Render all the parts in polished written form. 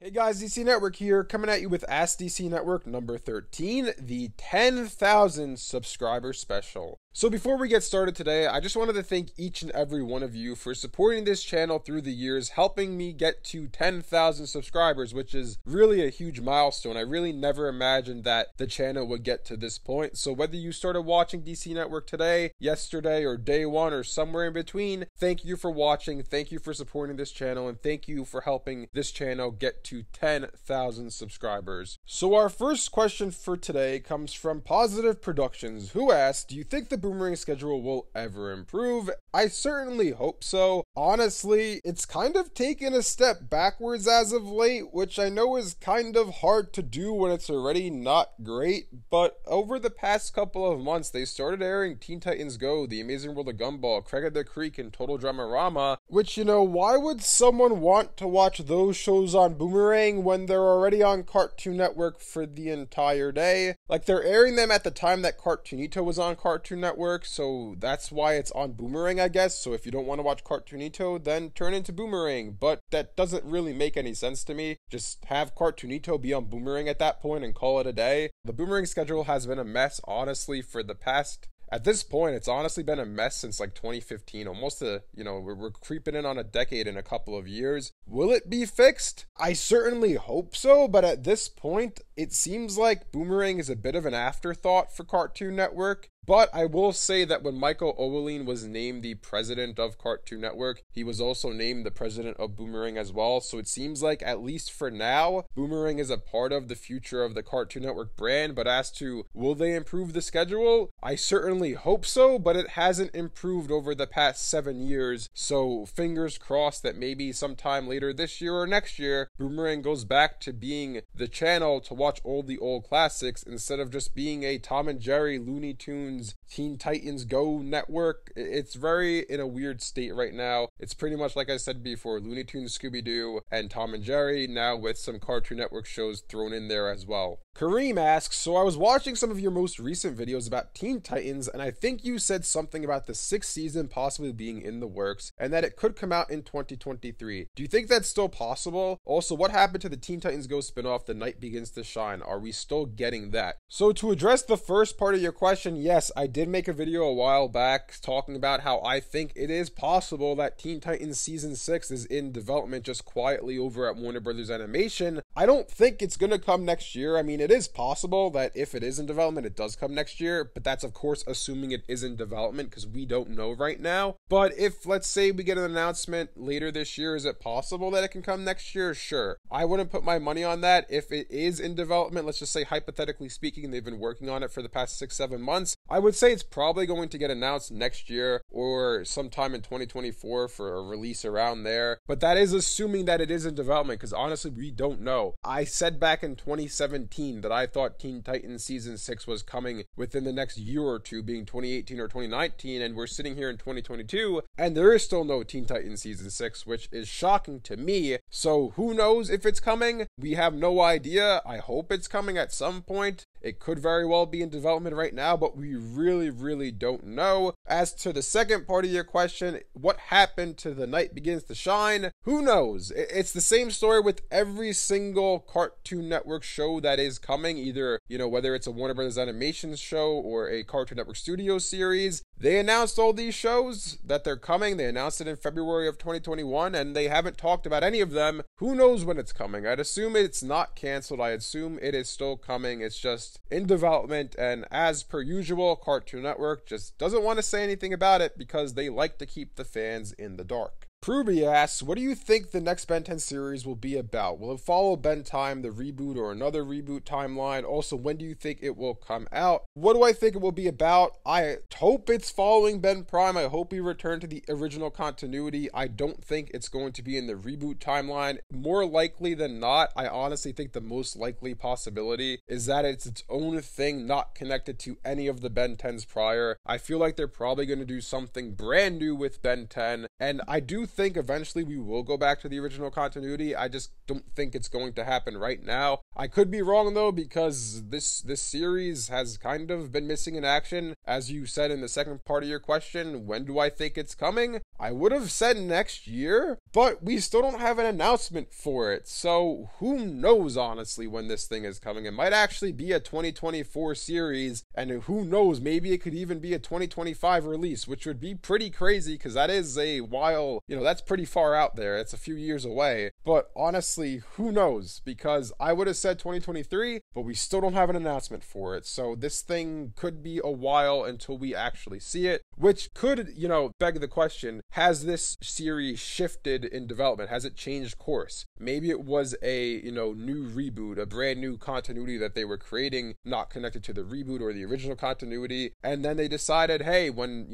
Hey guys, DC Network here, coming at you with Ask DC Network number 13, the 10,000 subscriber special. So before we get started today, I just wanted to thank each and every one of you for supporting this channel through the years, helping me get to 10,000 subscribers, which is really a huge milestone. I really never imagined that the channel would get to this point. So whether you started watching DC Network today, yesterday, or day one, or somewhere in between, thank you for watching, thank you for supporting this channel, and thank you for helping this channel get to 10,000 subscribers. So our first question for today comes from Positive Productions, who asked, do you think the Boomerang schedule will ever improve? I certainly hope so. Honestly, it's kind of taken a step backwards as of late, which I know is kind of hard to do when it's already not great, but over the past couple of months, they started airing Teen Titans Go, The Amazing World of Gumball, Craig of the Creek, and Total Dramarama, which, you know, why would someone want to watch those shows on Boomerang when they're already on Cartoon Network for the entire day? Like, they're airing them at the time that Cartoonito was on Cartoon Network, so that's why it's on Boomerang, I guess. So if you don't want to watch Cartoonito, then turn into Boomerang, but that doesn't really make any sense to me. Just have Cartoonito be on Boomerang at that point and call it a day. The Boomerang schedule has been a mess, honestly, for the past... At this point, it's honestly been a mess since like 2015, almost we're creeping in on a decade in a couple of years. Will it be fixed? I certainly hope so, but at this point, it seems like Boomerang is a bit of an afterthought for Cartoon Network. But I will say that when Michael Oweline was named the president of Cartoon Network, he was also named the president of Boomerang as well. So it seems like, at least for now, Boomerang is a part of the future of the Cartoon Network brand. But as to, will they improve the schedule? I certainly hope so, but it hasn't improved over the past 7 years. So fingers crossed that maybe sometime later this year or next year, Boomerang goes back to being the channel to watch all the old classics instead of just being a Tom and Jerry, Looney Tunes, Teen Titans Go network. It's very in a weird state right now. It's pretty much like I said before, Looney Tunes, Scooby-Doo, and Tom and Jerry, now with some Cartoon Network shows thrown in there as well. Kareem asks, so I was watching some of your most recent videos about Teen Titans, and I think you said something about the 6th season possibly being in the works, and that it could come out in 2023. Do you think that's still possible? Also, what happened to the Teen Titans Go spinoff, The Night Begins to Shine? Are we still getting that? So to address the first part of your question, yes, I did make a video a while back talking about how I think it is possible that Teen Titans Season 6 is in development just quietly over at Warner Brothers Animation. I don't think it's gonna come next year. I mean, it is possible that if it is in development, it does come next year, but that's of course assuming it is in development because we don't know right now. But if, let's say, we get an announcement later this year, is it possible that it can come next year? Sure. I wouldn't put my money on that. If it is in development, let's just say hypothetically speaking, they've been working on it for the past 6-7 months, I would say it's probably going to get announced next year or sometime in 2024 for a release around there. But that is assuming that it is in development, because honestly, we don't know. I said back in 2017 that I thought Teen Titans Season 6 was coming within the next year or two, being 2018 or 2019, and we're sitting here in 2022, and there is still no Teen Titans Season 6, which is shocking to me. So who knows if it's coming? We have no idea. I hope it's coming at some point. It could very well be in development right now, but we really don't know. As to the second part of your question, what happened to The Night Begins to Shine? Who knows? It's the same story with every single Cartoon Network show that is coming, either, you know, whether it's a Warner Brothers Animation show or a Cartoon Network Studio series. They announced all these shows that they're coming. They announced it in February of 2021, and they haven't talked about any of them. Who knows when it's coming? I'd assume it's not canceled. I assume it is still coming. It's just in development, and as per usual, Cartoon Network just doesn't want to say anything about it because they like to keep the fans in the dark. Pruby asks, what do you think the next Ben 10 series will be about? Will it follow Ben Time, the reboot, or another reboot timeline? Also, when do you think it will come out? What do I think it will be about? I hope it's following Ben Prime. I hope we return to the original continuity. I don't think it's going to be in the reboot timeline. More likely than not, I honestly think the most likely possibility is that it's its own thing, not connected to any of the Ben 10s prior. I feel like they're probably going to do something brand new with Ben 10, and I do think eventually we will go back to the original continuity. I just don't think it's going to happen right now. I could be wrong though, because this series has kind of been missing in action. As you said in the second part of your question, when do I think it's coming? I would have said next year, but we still don't have an announcement for it. So who knows, honestly, when this thing is coming. It might actually be a 2024 series, and who knows, maybe it could even be a 2025 release, which would be pretty crazy because that is a while, that's pretty far out there. It's a few years away. But honestly, who knows? Because I would have said 2023, but we still don't have an announcement for it. So this thing could be a while until we actually see it, which could, beg the question, has this series shifted in development? Has it changed course? Maybe it was a, new reboot, a brand new continuity that they were creating, not connected to the reboot or the original continuity. And then they decided, hey, when,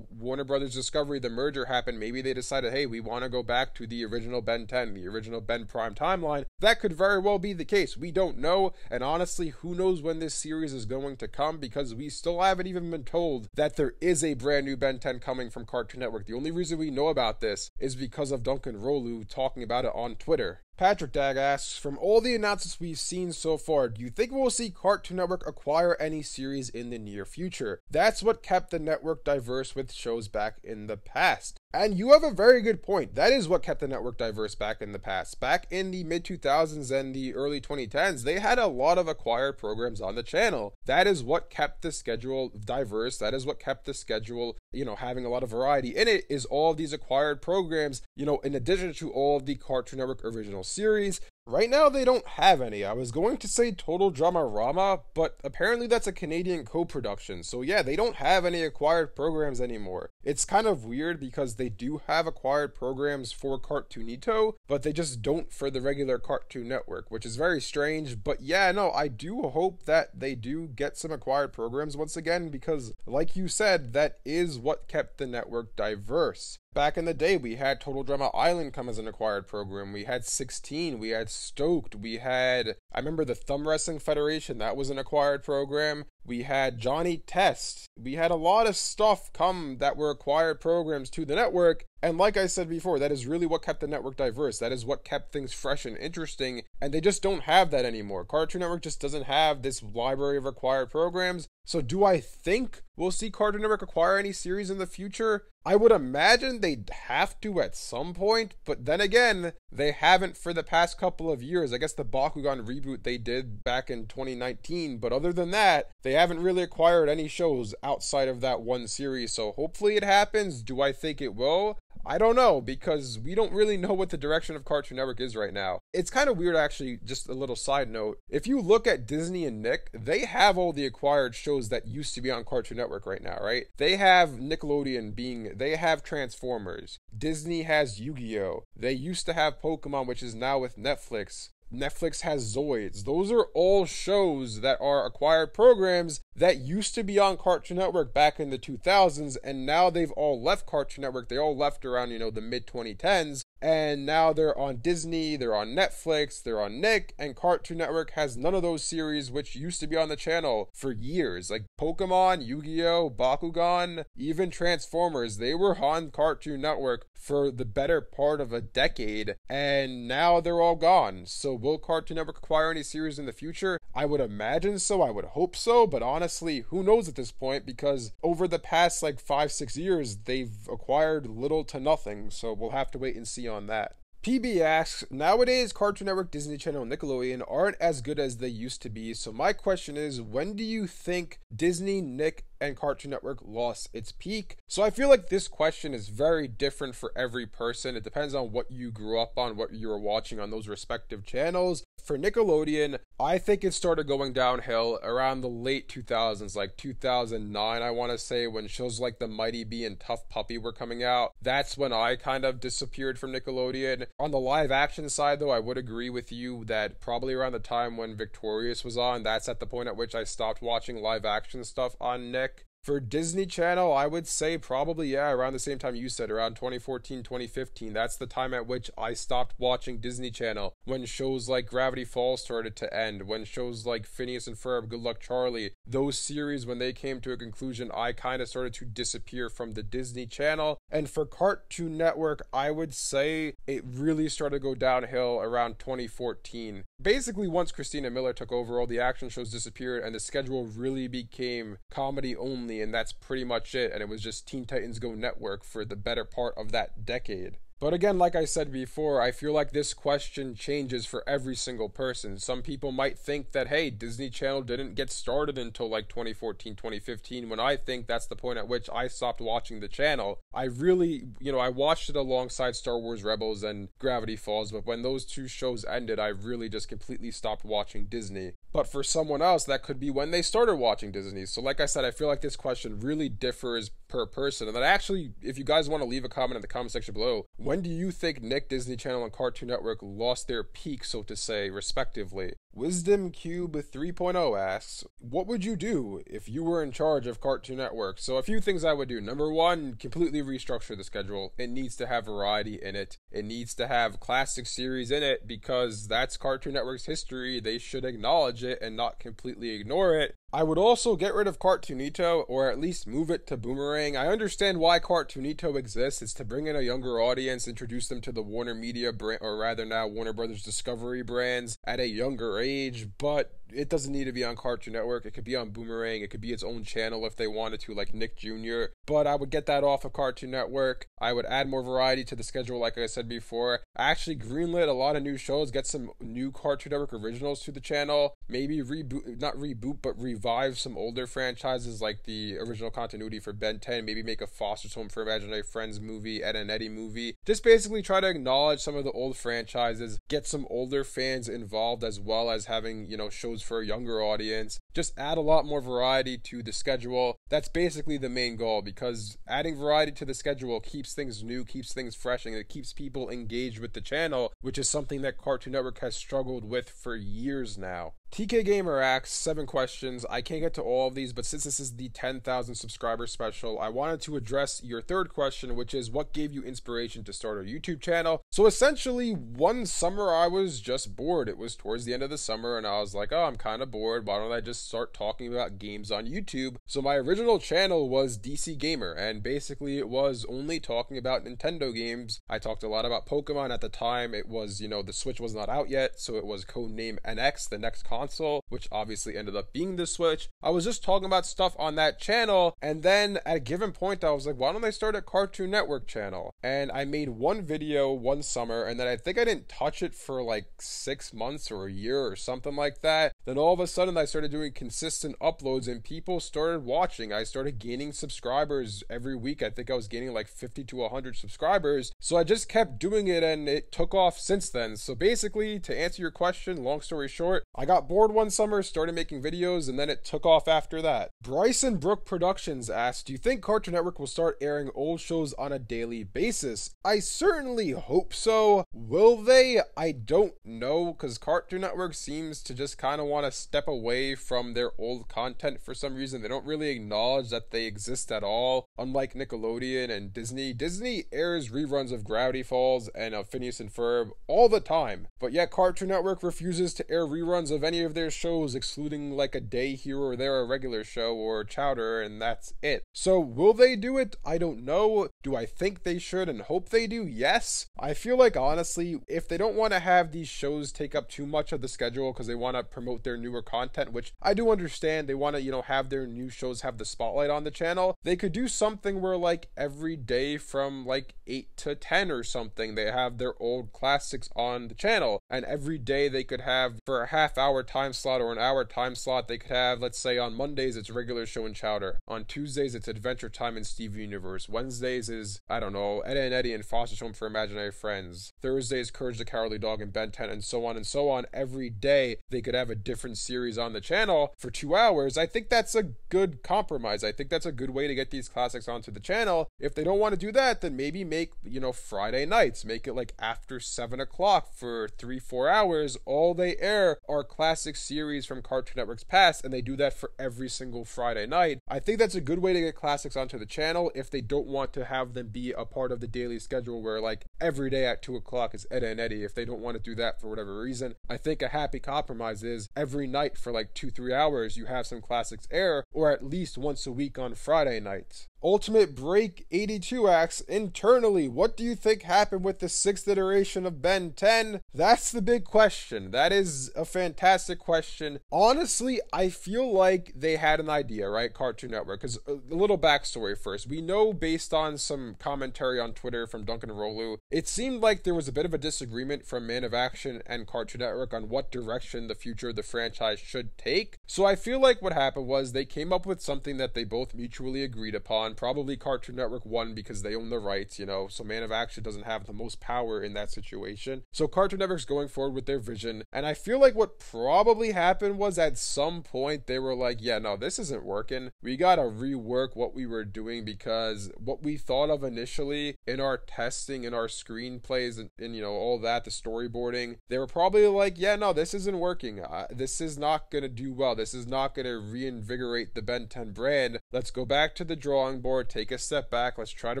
Warner Brothers Discovery, the merger happened, maybe they decided, hey, we want to go back to the original Ben 10, the original Ben Prime timeline. That could very well be the case. We don't know. And honestly, who knows when this series is going to come, because we still haven't even been told that there is a brand new Ben 10 coming from Cartoon Network. The only reason we know about this is because of Duncan Rolu talking about it on Twitter. Patrick Dag asks, from all the announcements we've seen so far, do you think we'll see Cartoon Network acquire any series in the near future? That's what kept the network diverse with shows back in the past. And you have a very good point. That is what kept the network diverse back in the past. Back in the mid-2000s and the early 2010s, they had a lot of acquired programs on the channel. That is what kept the schedule diverse. That is what kept the schedule, having a lot of variety in it, is all these acquired programs, in addition to all of the Cartoon Network original series. Right now, they don't have any. I was going to say Total Drama Rama, but apparently that's a Canadian co-production. So yeah, they don't have any acquired programs anymore. It's kind of weird because they do have acquired programs for Cartoonito, but they just don't for the regular Cartoon Network, which is very strange. But yeah, no, I do hope that they do get some acquired programs once again, because like you said, that is what kept the network diverse. Back in the day, we had Total Drama Island come as an acquired program. We had 16, we had Stoked, we had, I remember the Thumb Wrestling Federation, that was an acquired program. We had Johnny Test. We had a lot of stuff come that were acquired programs to the network. And like I said before, that is really what kept the network diverse. That is what kept things fresh and interesting. And they just don't have that anymore. Cartoon Network just doesn't have this library of acquired programs. So do I think we'll see Cartoon Network acquire any series in the future? I would imagine they'd have to at some point, but then again, they haven't for the past couple of years. I guess the Bakugan reboot they did back in 2019, but other than that, they haven't really acquired any shows outside of that one series, so hopefully it happens. Do I think it will? I don't know, because we don't really know what the direction of Cartoon Network is right now. It's kind of weird, actually, just a little side note. If you look at Disney and Nick, they have all the acquired shows that used to be on Cartoon Network right now, right? They have Nickelodeon they have Transformers. Disney has Yu-Gi-Oh! They used to have Pokemon, which is now with Netflix. Netflix has Zoids. Those are all shows that are acquired programs that used to be on Cartoon Network back in the 2000s, and now they've all left Cartoon Network. They all left around, the mid-2010s, and now they're on Disney, they're on Netflix, they're on Nick, and Cartoon Network has none of those series which used to be on the channel for years. Like Pokemon, Yu-Gi-Oh!, Bakugan, even Transformers, they were on Cartoon Network for the better part of a decade, and now they're all gone. So will Cartoon Network acquire any series in the future? I would imagine so, I would hope so, but honestly, who knows at this point, because over the past 5-6 years, they've acquired little to nothing, so we'll have to wait and see on that. PB asks, nowadays Cartoon Network, Disney Channel, and Nickelodeon aren't as good as they used to be, so my question is, when do you think Disney, Nick, and Cartoon Network lost its peak? So I feel like this question is very different for every person. It depends on what you grew up on, what you were watching on those respective channels. For Nickelodeon, I think it started going downhill around the late 2000s, like 2009, I want to say, when shows like The Mighty Bee and Tough Puppy were coming out. That's when I kind of disappeared from Nickelodeon. On the live action side, though, I would agree with you that probably around the time when Victorious was on, that's at the point at which I stopped watching live action stuff on Nick. For Disney Channel, I would say probably, around the same time you said, around 2014, 2015. That's the time at which I stopped watching Disney Channel, when shows like Gravity Falls started to end, when shows like Phineas and Ferb, Good Luck Charlie, those series, when they came to a conclusion, I kind of started to disappear from the Disney Channel. And for Cartoon Network, I would say it really started to go downhill around 2014. Basically, once Christina Miller took over, all the action shows disappeared and the schedule really became comedy only only, and that's pretty much it. And it was just Teen Titans Go Network for the better part of that decade. But again, like I said before, I feel like this question changes for every single person. Some people might think that, hey, Disney Channel didn't get started until like 2014, 2015, when I think that's the point at which I stopped watching the channel. I really, I watched it alongside Star Wars Rebels and Gravity Falls, but when those two shows ended, I really just completely stopped watching Disney. But for someone else, that could be when they started watching Disney. So like I said, I feel like this question really differs per person. And then actually, if you guys want to leave a comment in the comment section below, when do you think Nick, Disney Channel, and Cartoon Network lost their peak, so to say, respectively? Wisdom Cube 3.0 asks, what would you do if you were in charge of Cartoon Network? So a few things I would do. Number one, completely restructure the schedule. It needs to have variety in it. It needs to have classic series in it because that's Cartoon Network's history. They should acknowledge it and not completely ignore it. I would also get rid of Cartoonito, or at least move it to Boomerang. I understand why Cartoonito exists. It's to bring in a younger audience, introduce them to the Warner Media brand, or rather now Warner Brothers Discovery brands at a younger age, but it doesn't need to be on Cartoon Network. It could be on Boomerang. It could be its own channel if they wanted to, like Nick Jr. But I would get that off of Cartoon Network. I would add more variety to the schedule, like I said before. I actually greenlit a lot of new shows, get some new Cartoon Network originals to the channel. Maybe revive some older franchises like the original continuity for Ben 10. Maybe make a Foster's Home for Imaginary Friends movie, Ed and Eddie movie. Just basically try to acknowledge some of the old franchises, get some older fans involved as well as having, shows for a younger audience. Just add a lot more variety to the schedule. That's basically the main goal, because adding variety to the schedule keeps things new, keeps things fresh, and it keeps people engaged with the channel, which is something that Cartoon Network has struggled with for years now. TK Gamer asks 7 questions. I can't get to all of these, but since this is the 10,000 subscriber special, I wanted to address your third question, which is what gave you inspiration to start a YouTube channel? So essentially, one summer I was just bored. It was towards the end of the summer, and I was like, oh, I'm kind of bored. Why don't I just start talking about games on YouTube? So my original channel was DC Gamer, and basically it was only talking about Nintendo games. I talked a lot about Pokemon. At the time, it was, the Switch was not out yet, so it was codename NX, the next console, which obviously ended up being the Switch. I was just talking about stuff on that channel, and then at a given point I was like, why don't I start a Cartoon Network channel? And I made one video one summer, and then I think I didn't touch it for like 6 months or a year or something like that. Then all of a sudden I started doing consistent uploads and people started watching. I started gaining subscribers every week. I think I was gaining like 50 to 100 subscribers. So I just kept doing it and it took off since then. So basically, to answer your question, long story short, I got bored one summer, started making videos, and then it took off after that. Bryson Brook Productions asks, do you think Cartoon Network will start airing old shows on a daily basis? I certainly hope so. Will they? I don't know, because Cartoon Network seems to just kind of want to step away from their old content for some reason. They don't really acknowledge that they exist at all. Unlike Nickelodeon and Disney. Disney airs reruns of Gravity Falls and of Phineas and Ferb all the time, but yet Cartoon Network refuses to air reruns of any of their shows, excluding like a day here or there, a regular show or Chowder, and that's it. So will they do it? I don't know. Do I think they should and hope they do? Yes. I feel like honestly, if they don't want to have these shows take up too much of the schedule because they want to promote their newer content, which I do understand, they want to, have their new shows have the spotlight on the channel, they could do something where like every day from like 8 to 10 or something, they have their old classics on the channel, and every day they could have, for a half-hour time slot or an hour time slot, they could have, let's say on Mondays it's regular show and Chowder, on Tuesdays it's Adventure Time and Steven Universe, Wednesdays is, I don't know, Ed and Eddie and Foster's Home for Imaginary Friends, Thursdays Courage the Cowardly Dog and Ben 10, and so on and so on. Every day they could have a different series on the channel for 2 hours. I think that's a good compromise. I think that's a good way to get these classics onto the channel. If they don't want to do that, then maybe make, Friday nights, make it like after 7 o'clock for 3-4 hours. All they air are classic series from Cartoon Network's past, and they do that for every single Friday night. I think that's a good way to get classics onto the channel if they don't want to have them be a part of the daily schedule where like every day at 2 o'clock is Edda and Eddie. If they don't want to do that for whatever reason, I think a happy compromise is every night for like 2-3 hours you have some classics air, or at least once a week on Friday nights. Ultimate Break 82 asks, internally, what do you think happened with the 6th iteration of Ben 10? That's the big question. That is a fantastic question. Honestly, I feel like they had an idea, right? Cartoon Network. Because a little backstory first. We know based on some commentary on Twitter from Duncan Rolu, it seemed like there was a bit of a disagreement from Man of Action and Cartoon Network on what direction the future of the franchise should take. So I feel like what happened was they came up with something that they both mutually agreed upon. Probably Cartoon Network won because they own the rights, you know, so Man of Action doesn't have the most power in that situation. So Cartoon Network's going forward with their vision, and I feel like what probably happened was at some point they were like, yeah, no, this isn't working. We gotta rework what we were doing, because what we thought of initially in our testing, in our screenplays, and you know, all that, the storyboarding, they were probably like, yeah, no, this isn't working. This is not gonna do well. This is not gonna reinvigorate the Ben 10 brand. Let's go back to the drawing board, take a step back, let's try to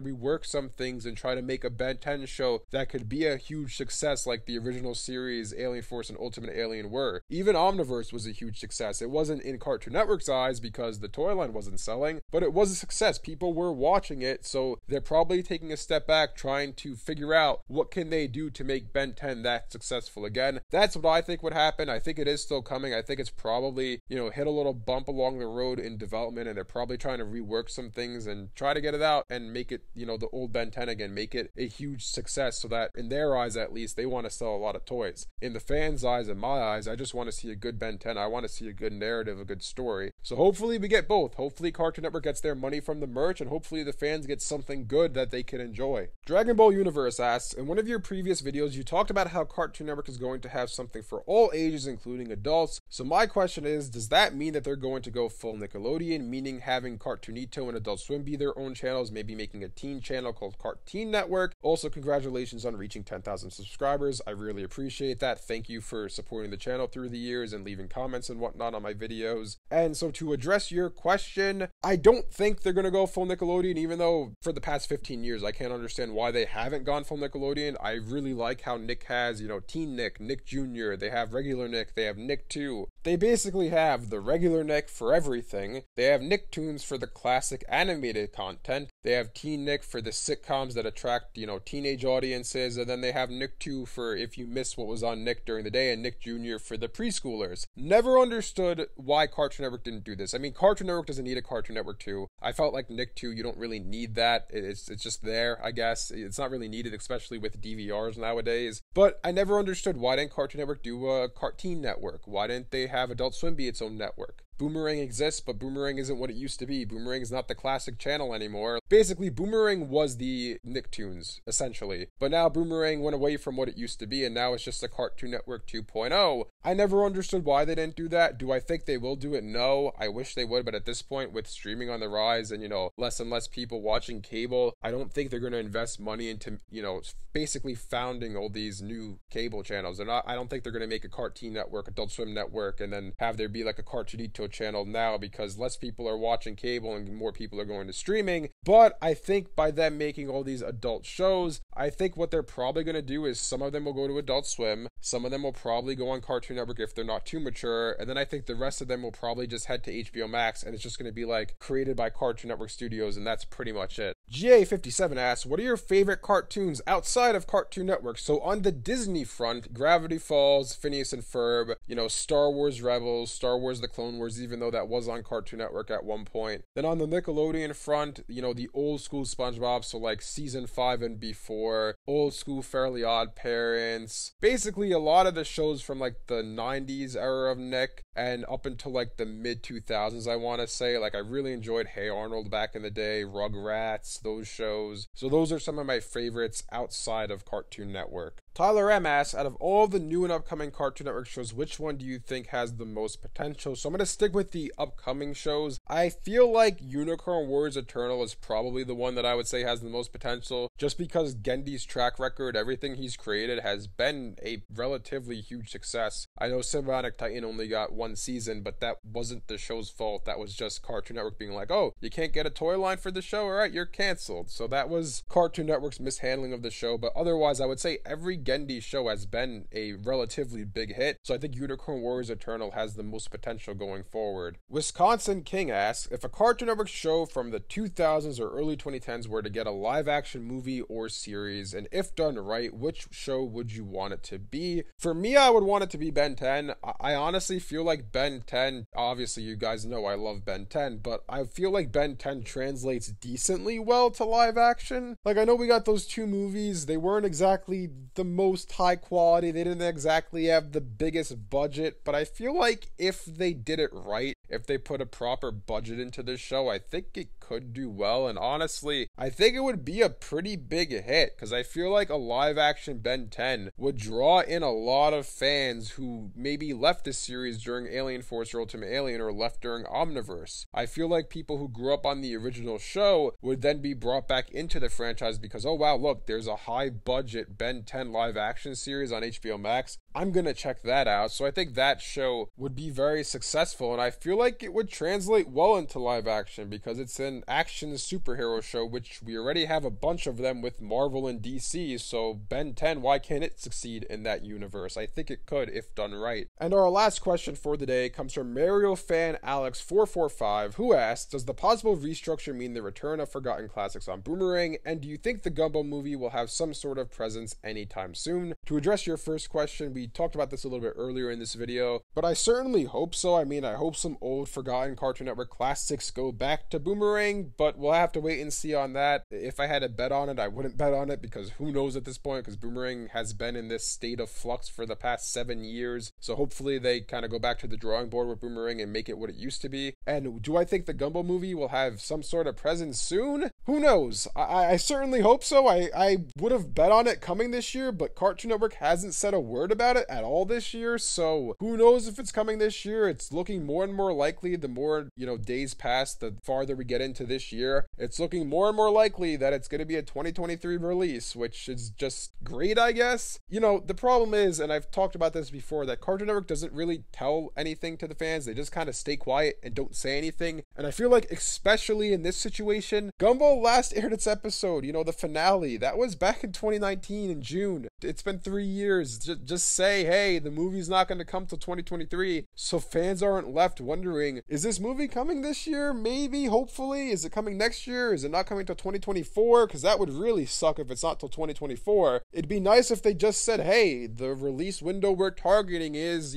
rework some things and try to make a Ben 10 show that could be a huge success like the original series Alien Force and Ultimate Alien were. Even Omniverse was a huge success. It wasn't in Cartoon Network's eyes because the toy line wasn't selling, but it was a success. People were watching it, so they're probably taking a step back, trying to figure out what can they do to make Ben 10 that successful again. That's what I think would happen. I think it is still coming. I think it's probably, you know, hit a little bump along the road in development, and they're probably trying to rework some things and try to get it out and make it, you know, the old Ben 10 again, make it a huge success, so that in their eyes at least they want to sell a lot of toys. In the fans' eyes and my eyes, I just want to see a good Ben 10. I want to see a good narrative, a good story. So hopefully we get both. Hopefully Cartoon Network gets their money from the merch, and hopefully the fans get something good that they can enjoy. Dragon Ball Universe asks, in one of your previous videos you talked about how Cartoon Network is going to have something for all ages including adults. So my question is, does that mean that they're going to go full Nickelodeon, meaning having Cartoonito and Adult Swim be their own channels, maybe making a teen channel called Cartoon Network? Also, congratulations on reaching 10,000 subscribers. I really appreciate that. Thank you for supporting the channel through the years and leaving comments and whatnot on my videos. And so to address your question, I don't think they're going to go full Nickelodeon, even though for the past 15 years I can't understand why they haven't gone full Nickelodeon. I really like how Nick has, you know, Teen Nick, Nick Jr., they have regular Nick, they have Nick 2. They basically have the regular Nick for everything. They have Nicktoons for the classic animated content. They have Teen Nick for the sitcoms that attract, you know, teenage audiences, and then they have Nick 2 for if you miss what was on Nick during the day, and Nick Jr. for the preschoolers. Never understood why Cartoon Network didn't do this. I mean, Cartoon Network doesn't need a Cartoon Network 2. I felt like Nick 2, you don't really need that. It's just there, I guess. It's not really needed, especially with DVRs nowadays. But I never understood, why didn't Cartoon Network do a Cartoon Network? Why didn't they have Adult Swim be its own network? Boomerang exists, but Boomerang isn't what it used to be. Boomerang is not the classic channel anymore. Basically, Boomerang was the Nicktoons, essentially. But now Boomerang went away from what it used to be, and now it's just a Cartoon Network 2.0. I never understood why they didn't do that. Do I think they will do it? No. I wish they would, but at this point, with streaming on the rise and, you know, less and less people watching cable, I don't think they're going to invest money into, you know, basically founding all these new cable channels. I don't think they're going to make a Cartoon Network, Adult Swim Network, and then have there be like a Cartoonito channel now, because less people are watching cable and more people are going to streaming. But I think by them making all these adult shows, I think what they're probably going to do is some of them will go to Adult Swim, some of them will probably go on Cartoon Network if they're not too mature, and then I think the rest of them will probably just head to HBO Max, and it's just going to be like created by Cartoon Network Studios, and that's pretty much it. GA57 asks, what are your favorite cartoons outside of Cartoon Network? So on the Disney front, Gravity Falls, Phineas and Ferb, you know, Star Wars Rebels, Star Wars The Clone Wars, even though that was on Cartoon Network at one point. Then on the Nickelodeon front, you know, the old school SpongeBob, so like season 5 and before, old school Fairly Odd Parents, basically a lot of the shows from like the 90s era of Nick and up until like the mid 2000s, I want to say. Like, I really enjoyed Hey Arnold back in the day, Rugrats, those shows. So those are some of my favorites outside of Cartoon Network. Tyler M asks, out of all the new and upcoming Cartoon Network shows, which one do you think has the most potential? So I'm going to stick with the upcoming shows. I feel like Unicorn Warriors Eternal is probably the one that I would say has the most potential, just because Gendy's track record, everything he's created, has been a relatively huge success. I know Sym-Bionic Titan only got one season, but that wasn't the show's fault. That was just Cartoon Network being like, oh, you can't get a toy line for the show? Alright, you're canceled. So that was Cartoon Network's mishandling of the show, but otherwise I would say every Gendy show has been a relatively big hit, so I think Unicorn Warriors Eternal has the most potential going forward. Wisconsin King asks, if a Cartoon Network show from the 2000s or early 2010s were to get a live action movie or series, and if done right, which show would you want it to be? For me, I would want it to be Ben 10. I honestly feel like Ben 10, obviously you guys know I love Ben 10, but I feel like Ben 10 translates decently well to live action. Like, I know we got those two movies, they weren't exactly the most high quality, they didn't exactly have the biggest budget, but I feel like if they did it right, if they put a proper budget into this show, I think it could do well. And honestly, I think it would be a pretty big hit, because I feel like a live action Ben 10 would draw in a lot of fans who maybe left this series during Alien Force or Ultimate Alien, or left during Omniverse. I feel like people who grew up on the original show would then be brought back into the franchise because, oh wow, look, there's a high budget Ben 10 live action series on HBO Max. I'm gonna check that out. So I think that show would be very successful, and I feel like it would translate well into live action because it's an action superhero show, which we already have a bunch of them with Marvel and DC. So Ben 10, why can't it succeed in that universe? I think it could if done right. And our last question for the day comes from Mario fan Alex 445, who asks, does the possible restructure mean the return of forgotten classics on Boomerang, and do you think the Gumball movie will have some sort of presence anytime soon? To address your first question, we talked about this a little bit earlier in this video, but I certainly hope so. I mean, I hope some old forgotten Cartoon Network classics go back to Boomerang, but we'll have to wait and see on that. If I had to bet on it, I wouldn't bet on it because who knows at this point, because Boomerang has been in this state of flux for the past 7 years. So hopefully they kind of go back to the drawing board with Boomerang and make it what it used to be. And do I think the Gumball movie will have some sort of presence soon? Who knows? I certainly hope so. I would have bet on it coming this year, but Cartoon Network hasn't said a word about it at all this year, so who knows if it's coming this year. It's looking more and more likely the more, days pass, the farther we get into this year. It's looking more and more likely that it's going to be a 2023 release, which is just great, I guess. The problem is, and I've talked about this before, that Cartoon Network doesn't really tell anything to the fans. They just kind of stay quiet and don't say anything. And I feel like, especially in this situation, Gumball last aired its episode, the finale, that was back in 2019 in June. It's been 3 years. Just say, hey, the movie's not going to come till 2023, so fans aren't left wondering, is this movie coming this year? Maybe, hopefully. Is it coming next year? Is it not coming till 2024? Because that would really suck if it's not till 2024. It'd be nice if they just said, hey, the release window we're targeting is,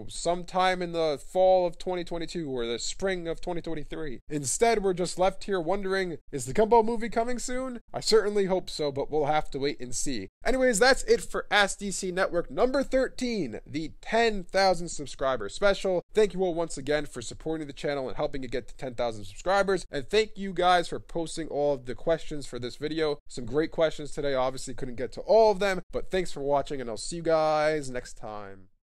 sometime in the fall of 2022 or the spring of 2023. Instead, we're just left here wondering, is the Gumball movie coming soon? I certainly hope so, but we'll have to wait and see. Anyways, that's it for Ask DC Network number 13, the 10,000 subscriber special. Thank you all once again for supporting the channel and helping it get to 10,000 subscribers. And thank you guys for posting all of the questions for this video. Some great questions today. Obviously couldn't get to all of them, but thanks for watching, and I'll see you guys next time.